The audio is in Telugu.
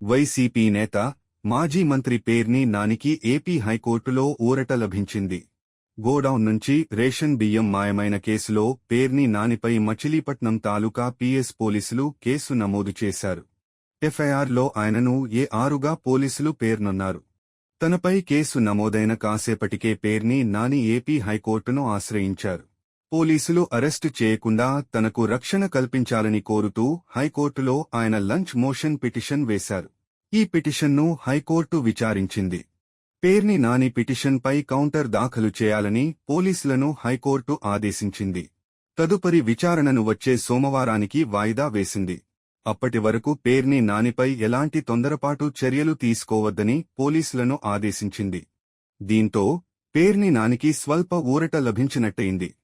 వైసీపీ నేత, మాజీ మంత్రి పేర్ని నానికి ఏపీ హైకోర్టులో ఊరట లభించింది. గోడౌన్ నుంచి రేషన్ బియ్యం మాయమైన కేసులో పేర్ని నానిపై మచిలీపట్నం తాలూకా పీఎస్ పోలీసులు కేసు నమోదు చేశారు. ఎఫ్ఐఆర్లో ఆయనను ఏ6గా పోలీసులు పేర్కొన్నారు. తనపై కేసు నమోదైన కాసేపటికే పేర్ని నాని ఏపీ హైకోర్టును ఆశ్రయించారు. పోలీసులు అరెస్టు చేయకుండా తనకు రక్షణ కల్పించాలని కోరుతూ హైకోర్టులో ఆయన లంచ్ మోషన్ పిటిషన్ వేశారు. ఈ పిటిషన్ను హైకోర్టు విచారించింది. పేర్ని నాని పిటిషన్పై కౌంటర్ దాఖలు చేయాలని పోలీసులను హైకోర్టు ఆదేశించింది. తదుపరి విచారణను వచ్చే సోమవారానికి వాయిదా వేసింది. అప్పటి వరకు పేర్ని నానిపై ఎలాంటి తొందరపాటు చర్యలు తీసుకోవద్దని పోలీసులను ఆదేశించింది. దీంతో పేర్ని నానికి స్వల్ప ఊరట లభించినట్టయింది.